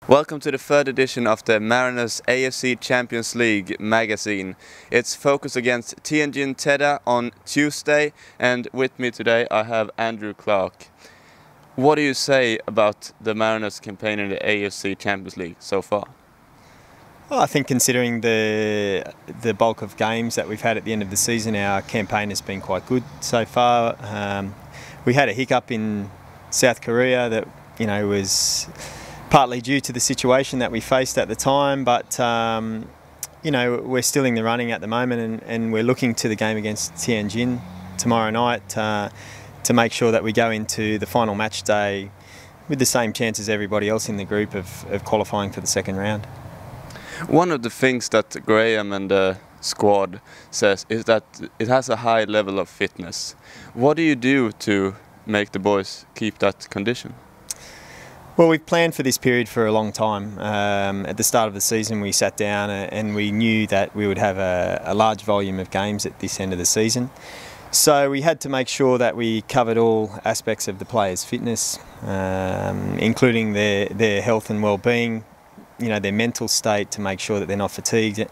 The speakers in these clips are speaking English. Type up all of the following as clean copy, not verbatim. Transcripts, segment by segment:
Welcome to the third edition of the Mariners AFC Champions League magazine. It's focused against Tianjin Teda on Tuesday, and with me today I have Andrew Clark. What do you say about the Mariners campaign in the AFC Champions League so far? Well, I think considering the bulk of games that we've had at the end of the season, our campaign has been quite good so far. We had a hiccup in South Korea that was partly due to the situation that we faced at the time, but we're still in the running at the moment, and we're looking to the game against Tianjin tomorrow night to make sure that we go into the final match day with the same chance as everybody else in the group of qualifying for the second round. One of the things that Graham and the squad says is that it has a high level of fitness. What do you do to make the boys keep that condition? Well, we've planned for this period for a long time. At the start of the season we sat down and we knew that we would have a large volume of games at this end of the season. So we had to make sure that we covered all aspects of the players' fitness, including their health and well-being, their mental state, to make sure that they're not fatigued.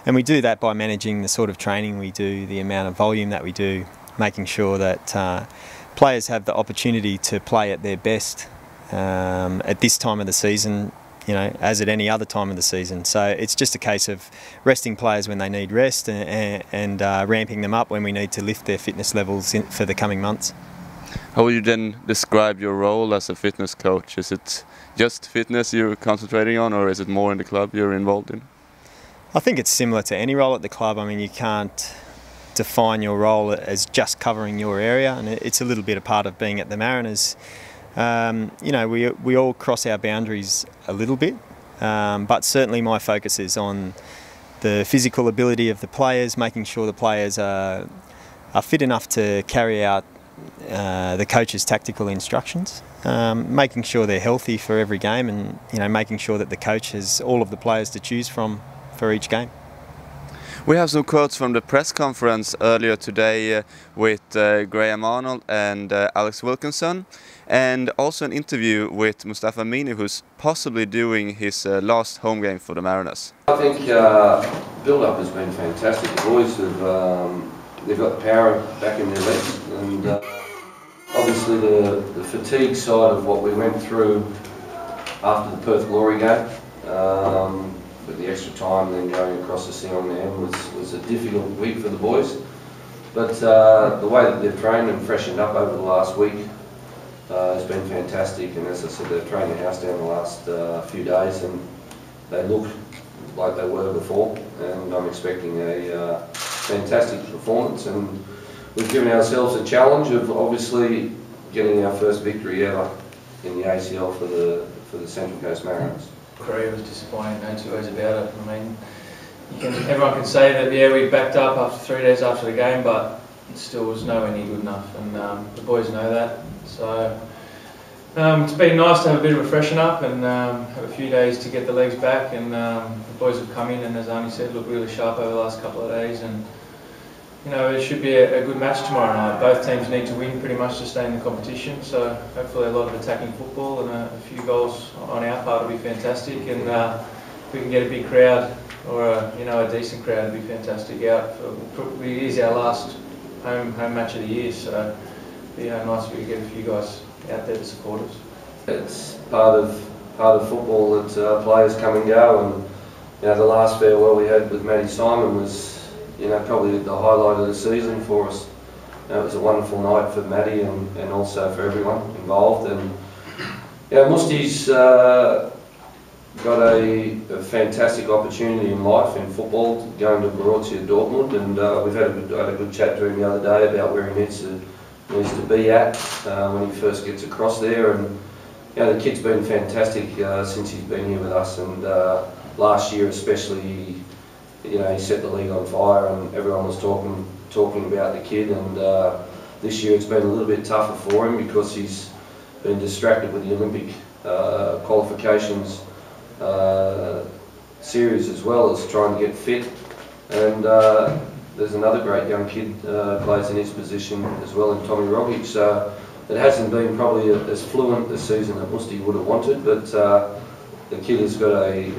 And we do that by managing the sort of training we do, the amount of volume that we do, making sure that players have the opportunity to play at their best at this time of the season, as at any other time of the season. So it's just a case of resting players when they need rest and ramping them up when we need to lift their fitness levels for the coming months. How would you then describe your role as a fitness coach? Is it just fitness you're concentrating on, or is it more in the club you're involved in? I think it's similar to any role at the club. I mean, you can't define your role as just covering your area, and it's a little bit a part of being at the Mariners. We all cross our boundaries a little bit, but certainly my focus is on the physical ability of the players, making sure the players are fit enough to carry out the coach's tactical instructions, making sure they're healthy for every game, and making sure that the coach has all of the players to choose from for each game. We have some quotes from the press conference earlier today with Graham Arnold and Alex Wilkinson, and also an interview with Mustafa Amini, who's possibly doing his last home game for the Mariners. I think build-up has been fantastic. The boys they've got the power back in their legs, and obviously the fatigue side of what we went through after the Perth Glory game, with the extra time then going across the Sion there was a difficult week for the boys. But the way that they've trained and freshened up over the last week has been fantastic, and as I said, they've trained the house down the last few days, and they look like they were before, and I'm expecting a fantastic performance, and we've given ourselves a challenge of obviously getting our first victory ever in the ACL for the Central Coast Mariners. Korea was disappointing, no two ways about it. I mean, everyone can say that, yeah, we backed up after 3 days after the game, but it still was nowhere near good enough, and the boys know that. So it's been nice to have a bit of a freshen up and have a few days to get the legs back, and the boys have come in and, as Arnie said, look really sharp over the last couple of days, and it should be a good match tomorrow night. Both teams need to win pretty much to stay in the competition, so hopefully a lot of attacking football and a few goals on our part will be fantastic, and if we can get a big crowd or a decent crowd, it'll be fantastic out. It is our last home match of the year, so it'd be nice if we could get a few guys out there to support us. It's part of football that players come and go, and the last farewell we had with Matty Simon was probably the highlight of the season for us. It was a wonderful night for Matty and also for everyone involved. And Musti's got a fantastic opportunity in life in football, going to Borussia Dortmund, and we've had a good chat to him the other day about where he needs to be at when he first gets across there. And the kid's been fantastic since he's been here with us, and last year especially. He set the league on fire, and everyone was talking about the kid, and this year it's been a little bit tougher for him because he's been distracted with the Olympic qualifications series, as well as trying to get fit. And there's another great young kid plays in his position as well, in Tommy Rogic. So it hasn't been probably as fluent this season that Musti would have wanted, but the kid has got a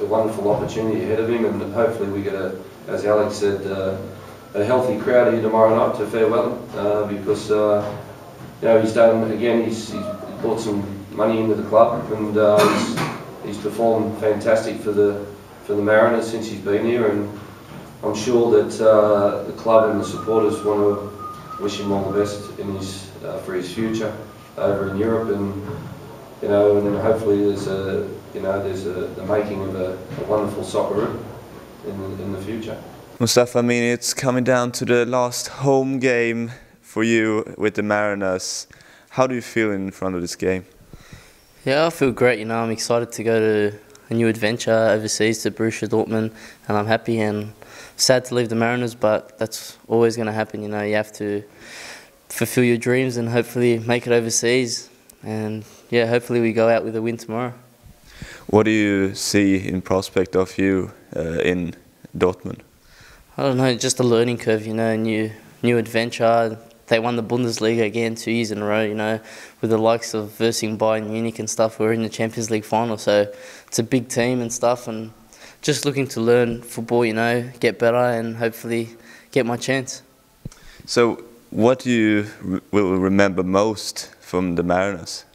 wonderful opportunity ahead of him, and hopefully we get as Alex said, a healthy crowd here tomorrow night to farewell him, because he's done again. He's brought some money into the club, and he's performed fantastic for the Mariners since he's been here, and I'm sure that the club and the supporters want to wish him all the best for his future over in Europe, and and then hopefully there's the making of a wonderful soccer in the future. Mustafa Amini, it's coming down to the last home game for you with the Mariners. How do you feel in front of this game? Yeah, I feel great. I'm excited to go to a new adventure overseas to Borussia Dortmund, and I'm happy and sad to leave the Mariners, but that's always going to happen. You have to fulfill your dreams and hopefully make it overseas. And yeah, hopefully we go out with a win tomorrow. What do you see in prospect of you in Dortmund? I don't know, just a learning curve, new adventure. They won the Bundesliga again 2 years in a row, with the likes of versing Bayern Munich and stuff. We're in the Champions League final, so it's a big team and stuff, and just looking to learn football, get better and hopefully get my chance. So what do you will remember most from the Mariners?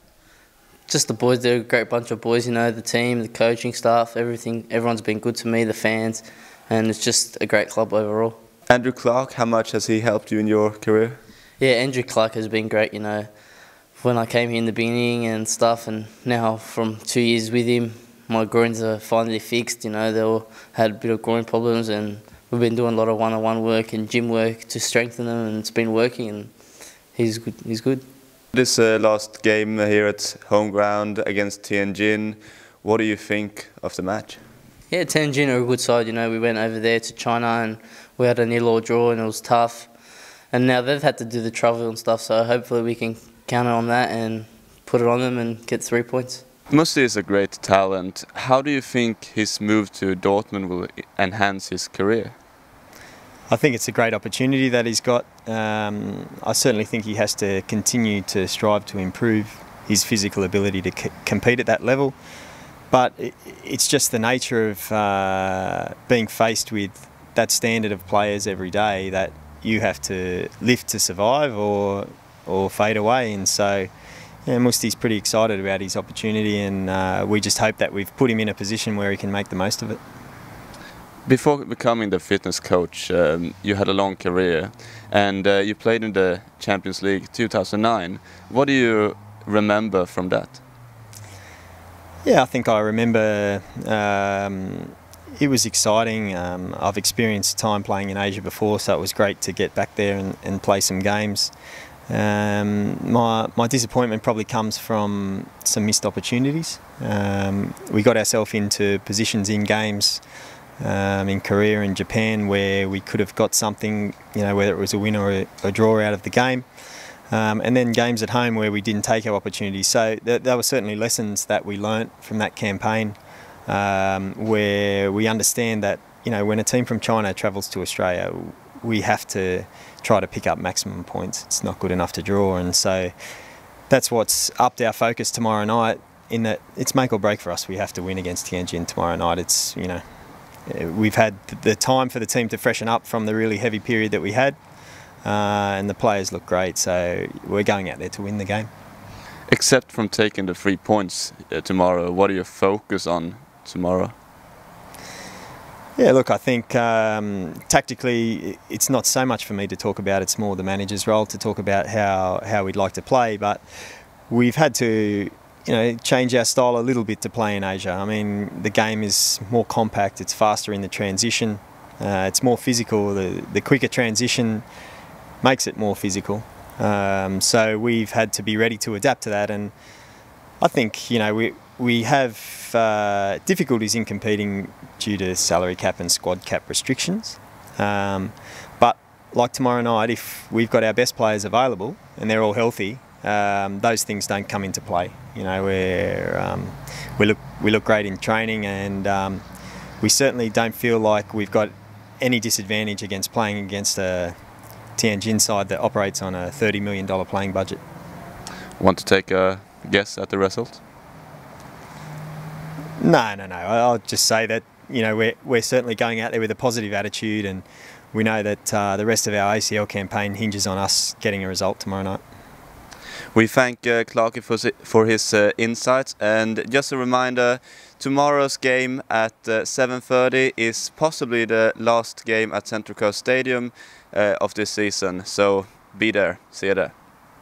Just the boys. They're a great bunch of boys, the team, the coaching staff, everything. Everyone's been good to me, the fans, and it's just a great club overall. Andrew Clark, how much has he helped you in your career? Yeah, Andrew Clark has been great, when I came here in the beginning and stuff, and now from 2 years with him, my groins are finally fixed. They all had a bit of groin problems, and we've been doing a lot of one-on-one work and gym work to strengthen them, and it's been working, and he's good. He's good. This last game here at home ground against Tianjin, what do you think of the match? Yeah, Tianjin are a good side. We went over there to China and we had a 0-0 draw, and it was tough. And now they've had to do the travel and stuff, so hopefully we can counter on that and put it on them and get 3 points. Musti is a great talent. How do you think his move to Dortmund will enhance his career? I think it's a great opportunity that he's got. I certainly think he has to continue to strive to improve his physical ability to compete at that level. But it's just the nature of being faced with that standard of players every day that you have to lift to survive or fade away. And so Musti's pretty excited about his opportunity, and we just hope that we've put him in a position where he can make the most of it. Before becoming the fitness coach, you had a long career, and you played in the Champions League 2009. What do you remember from that? Yeah, I think I remember it was exciting. I've experienced time playing in Asia before, so it was great to get back there and play some games. My disappointment probably comes from some missed opportunities. We got ourselves into positions in games in Korea and Japan where we could have got something, whether it was a win or a draw out of the game. And then games at home where we didn't take our opportunities. So there were certainly lessons that we learnt from that campaign, where we understand that when a team from China travels to Australia, we have to try to pick up maximum points. It's not good enough to draw, and so that's what's upped our focus tomorrow night. In that it's make or break for us. We have to win against Tianjin tomorrow night. It's we've had the time for the team to freshen up from the really heavy period that we had. And the players look great, so we're going out there to win the game. Except from taking the 3 points tomorrow, what do you focus on tomorrow? Yeah, look, I think tactically it's not so much for me to talk about, it's more the manager's role to talk about how we'd like to play, but we've had to change our style a little bit to play in Asia. I mean, the game is more compact, it's faster in the transition, it's more physical, the quicker transition makes it more physical. So we've had to be ready to adapt to that, and I think we have difficulties in competing due to salary cap and squad cap restrictions. But like tomorrow night, if we've got our best players available and they're all healthy, those things don't come into play. We look great in training, and we certainly don't feel like we've got any disadvantage against playing against a Tianjin side that operates on a $30 million playing budget. Want to take a guess at the result? No. I'll just say that, you know, we're certainly going out there with a positive attitude, and we know that the rest of our ACL campaign hinges on us getting a result tomorrow night. We thank Clarky for his insights, and just a reminder, tomorrow's game at 7:30 is possibly the last game at Central Coast Stadium of this season, so be there. See you there.